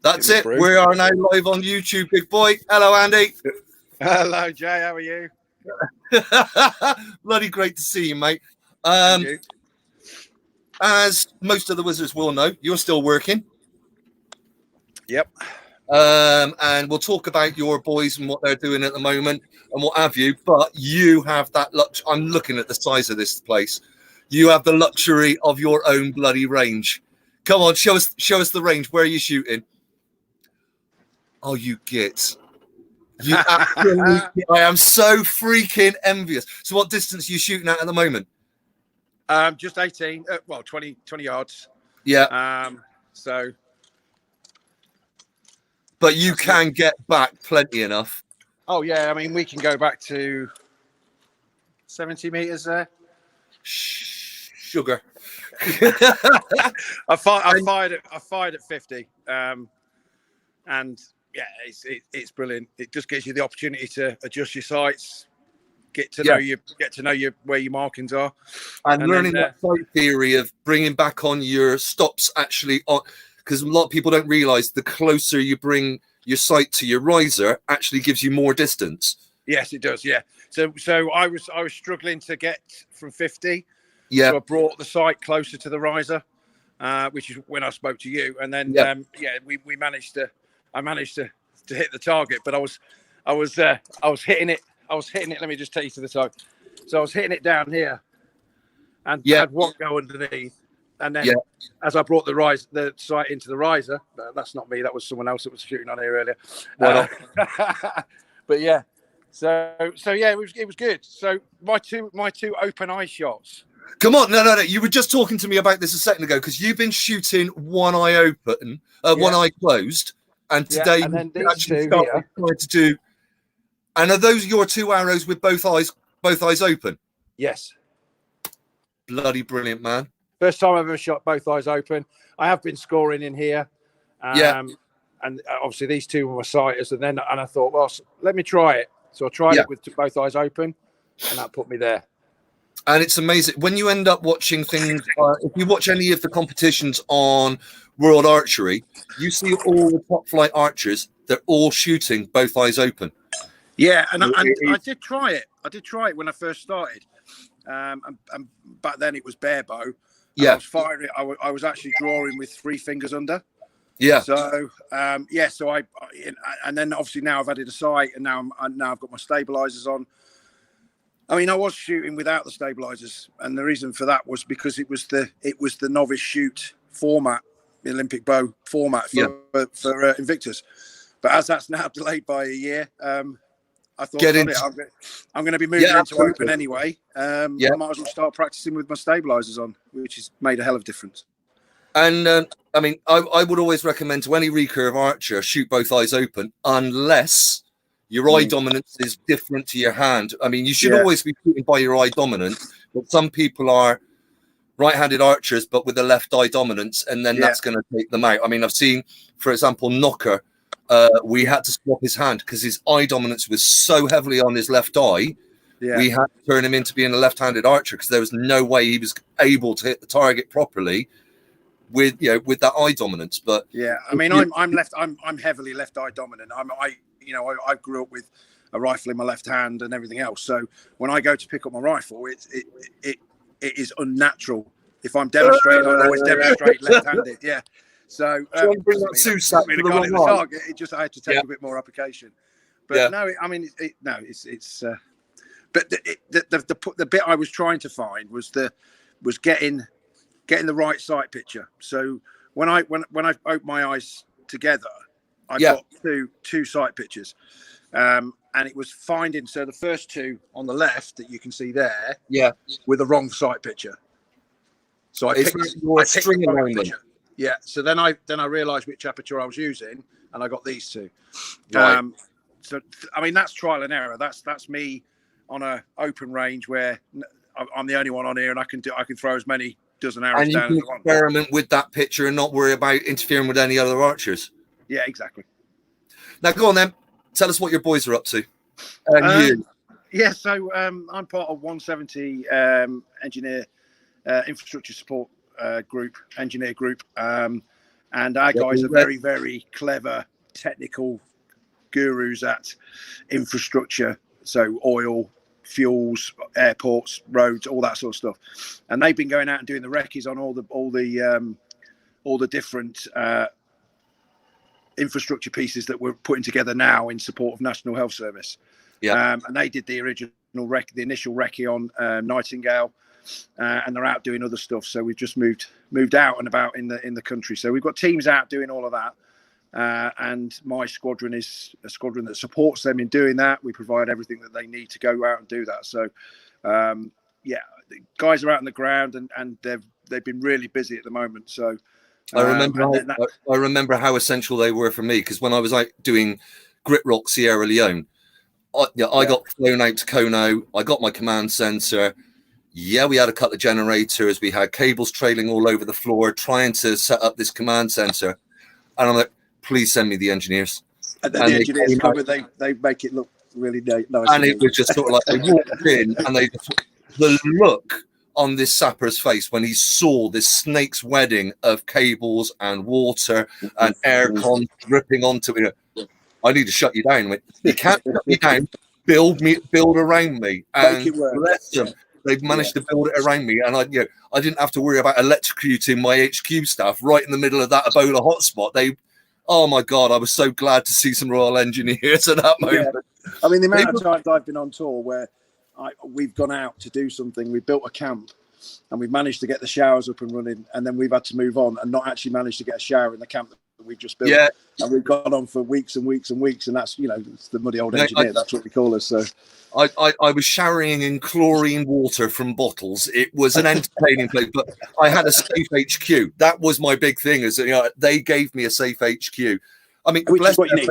That's it. We are now live on YouTube, big boy. Hello, Andy. Hello, Jay. How are you? Bloody great to see you, mate. You? As most of the wizards will know, you're still working. Yep. And we'll talk about your boys and what they're doing at the moment and what have you. But you have that luxury. I'm looking at the size of this place. You have the luxury of your own bloody range. Come on, show us the range. Where are you shooting? Oh, you git. You absolutely, I am so freaking envious. So what distance are you shooting at the moment? Just 18, 20 yards. Yeah. So. But you can get back plenty enough. Oh, yeah. I mean, we can go back to 70 meters there. Sugar. I fired at 50. And yeah, it's brilliant. It just gives you the opportunity to adjust your sights, get to know where your markings are, and learning that sight theory of bringing back on your stops actually on, because a lot of people don't realize the closer you bring your sight to your riser actually gives you more distance. Yes, it does. Yeah. So I was struggling to get from 50. Yeah. So I brought the sight closer to the riser, which is when I spoke to you, and then we managed to. I managed to hit the target, but I was hitting it. Let me just take you to the target. So I was hitting it down here, and had one go underneath, and then as I brought the sight into the riser, that's not me. That was someone else that was shooting on here earlier. But yeah, so yeah, it was good. So my two open eye shots. Come on, no. You were just talking to me about this a second ago because you've been shooting one eye open, one eye closed. And today you actually started trying to do. And are those your two arrows with both eyes open? Yes. Bloody brilliant, man. First time I've ever shot both eyes open. I have been scoring in here. And obviously these two were my sighters. And I thought, well, let me try it. So I tried it with both eyes open, and that put me there. And it's amazing when you end up watching things. If you watch any of the competitions on World Archery, you see all the top flight archers. They're all shooting both eyes open. Yeah, and I did try it. I did try it when I first started. And back then it was bare bow. Yeah, I was firing. I was actually drawing with 3 fingers under. Yeah. So so I and then obviously now I've added a sight, and now I've got my stabilizers on. I mean, I was shooting without the stabilizers, and the reason for that was because it was the novice shoot format, the Olympic bow format for Invictus. But as that's now delayed by a year, I thought I'm going to be moving into open anyway. I might as well start practicing with my stabilizers on, which has made a hell of a difference. And I mean, I would always recommend to any recurve archer shoot both eyes open unless your eye dominance is different to your hand. I mean, you should always be shooting by your eye dominance, but some people are right-handed archers, but with a left eye dominance, and then that's going to take them out. I mean, I've seen, for example, Knocker, we had to swap his hand because his eye dominance was so heavily on his left eye. Yeah. We had to turn him into being a left-handed archer because there was no way he was able to hit the target properly with that eye dominance. But yeah, I mean, I'm heavily left eye dominant. I grew up with a rifle in my left hand and everything else. So when I go to pick up my rifle, it is unnatural. If I'm demonstrating, I always demonstrate left-handed. Yeah. So bring that Susac to the wrong target. It just I had to take a bit more application. But no, I mean, it's. But the bit I was trying to find was getting the right sight picture. So when I opened my eyes together, I got two sight pictures, and it was finding. So the first two on the left that you can see there, with the wrong sight picture. So I picked the wrong picture. Yeah. So then I realised which aperture I was using, and I got these two. Right. So I mean that's trial and error. That's me on a open range where I'm the only one on here, and I can throw as many dozen arrows down as I want. Experiment with that picture and not worry about interfering with any other archers. Yeah, exactly. Now go on then. Tell us what your boys are up to. You. Yeah, so I'm part of 170 engineer infrastructure support engineer group. And our guys are very, very clever, technical gurus at infrastructure. So oil, fuels, airports, roads, all that sort of stuff. And they've been going out and doing the recce's on all the different infrastructure pieces that we're putting together now in support of National Health Service. Yeah. And they did the initial recce on Nightingale, and they're out doing other stuff. So we've just moved out and about in the country. So we've got teams out doing all of that. And my squadron is a squadron that supports them in doing that. We provide everything that they need to go out and do that. So, the guys are out on the ground, and they've been really busy at the moment. So, I remember how essential they were for me, because when I was out doing Grit Rock Sierra Leone, I got flown out to Kono. I got my command center. Yeah, we had a couple of generators. We had cables trailing all over the floor, trying to set up this command center. And I'm like, please send me the engineers. And then the engineers come and they make it look really nice. And it was just sort of like they walked in, and the look on this sapper's face when he saw this snake's wedding of cables and water and aircon dripping onto it. I need to shut you down. You can't shut me down. Build around me. And bless them. They've managed to build it around me, and I didn't have to worry about electrocuting my HQ staff right in the middle of that Ebola hotspot. Oh my God, I was so glad to see some Royal Engineers at that moment. Yeah. I mean, the amount of times I've been on tour where we've gone out to do something, we've built a camp, and we've managed to get the showers up and running, and then we've had to move on and not actually managed to get a shower in the camp that we've just built. Yeah. And we've gone on for weeks and weeks and weeks, and that's, it's the muddy old engineer. That's what we call us. So I was showering in chlorine water from bottles. It was an entertaining place, but I had a safe HQ. That was my big thing. They gave me a safe HQ. I mean, which is what you need.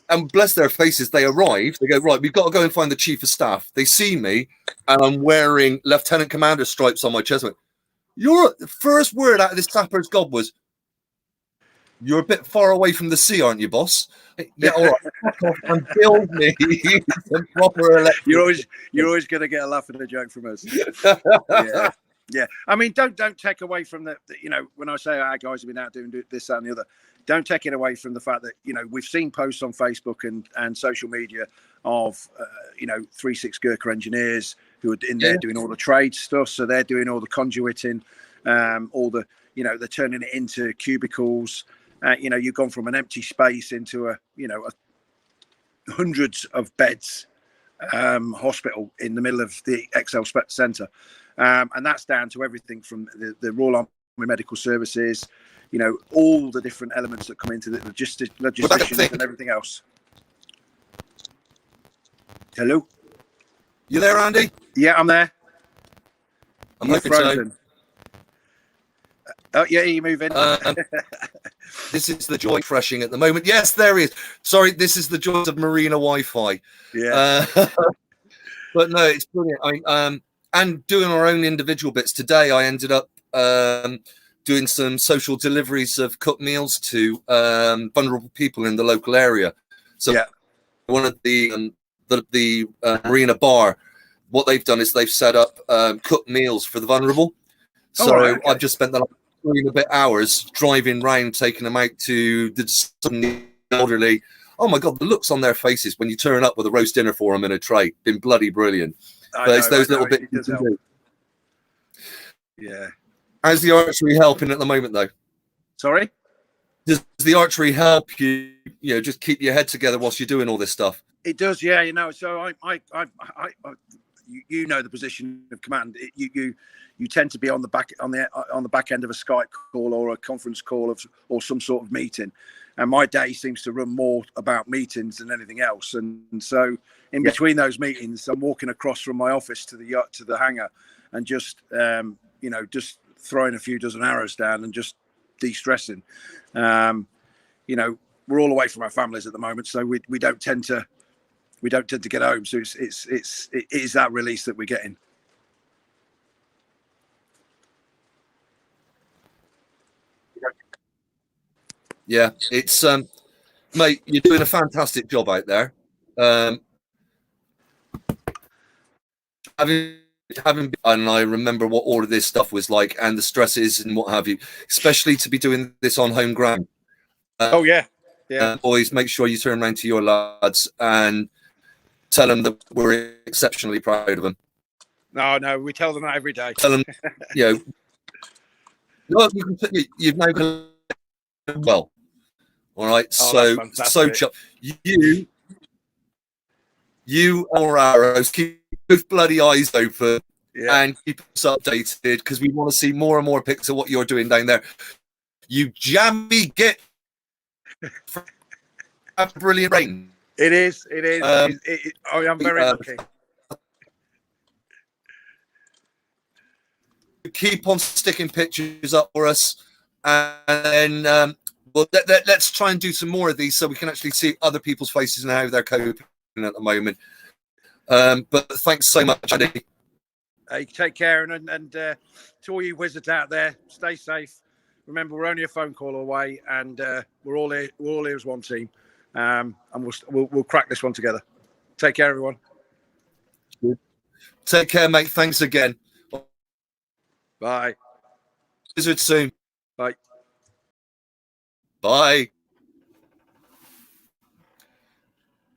And bless their faces, they arrive. They go, right, we've got to go and find the chief of staff. They see me, and I'm wearing lieutenant commander stripes on my chest. The first word out of this sapper's gob was, "You're a bit far away from the sea, aren't you, boss?" Yeah, all right. And build me some proper electric. You're always going to get a laugh and a joke from us. Yeah. I mean, don't take away from the when I say our guys have been out doing this, that, and the other. Don't take it away from the fact that we've seen posts on Facebook and social media of 3-6 Gurkha engineers who are in there doing all the trade stuff. So they're doing all the conduiting, all the they're turning it into cubicles. You've gone from an empty space into a hundreds of beds hospital in the middle of the Excel Centre, and that's down to everything from the Royal Army Medical Services. All the different elements that come into the logisticians and everything else. Hello? You there, Andy? Yeah, I'm there. I'm hoping so. Oh, yeah, you're moving. This is the joy freshing at the moment. Yes, there is. Sorry, this is the joys of Marina Wi-Fi. Yeah. But no, it's brilliant. And doing our own individual bits. Today, I ended up doing some social deliveries of cooked meals to vulnerable people in the local area. So one of the Marina Bar, what they've done is they've set up cooked meals for the vulnerable. So I've just spent the last 3 and a bit hours driving round, taking them out to the elderly. Oh my God, the looks on their faces when you turn up with a roast dinner for them in a tray. Been bloody brilliant. It's those little bits you can do. Yeah. How's the archery helping at the moment, though? Sorry? Does the archery help you, just keep your head together whilst you're doing all this stuff? It does, yeah. So I the position of command. You tend to be on the back end of a Skype call or a conference call or some sort of meeting, and my day seems to run more about meetings than anything else. And so in between those meetings, I'm walking across from my office to the hangar, and just throwing a few dozen arrows down and just de-stressing. We're all away from our families at the moment, so we don't tend to get home. So it is that release that we're getting. Yeah, it's mate, you're doing a fantastic job out there. Having and I remember what all of this stuff was like and the stresses and what have you, especially to be doing this on home ground. Oh yeah. Boys, make sure you turn around to your lads and tell them that we're exceptionally proud of them. No, we tell them that every day. Tell them, no, you've now done well. All right, so you or arrows, keep both bloody eyes open and keep us updated, because we want to see more and more pics of what you're doing down there. You jammy git. Brilliant rain. It is. I'm very lucky. Keep on sticking pictures up for us, and then let's try and do some more of these so we can actually see other people's faces and how they're coping at the moment. But thanks so much, Andy. Hey, take care, and to all you wizards out there, stay safe. Remember, we're only a phone call away, and we're all here as one team, and we'll crack this one together. Take care, everyone. Take care, mate. Thanks again. Bye. Visit soon. Bye. Bye.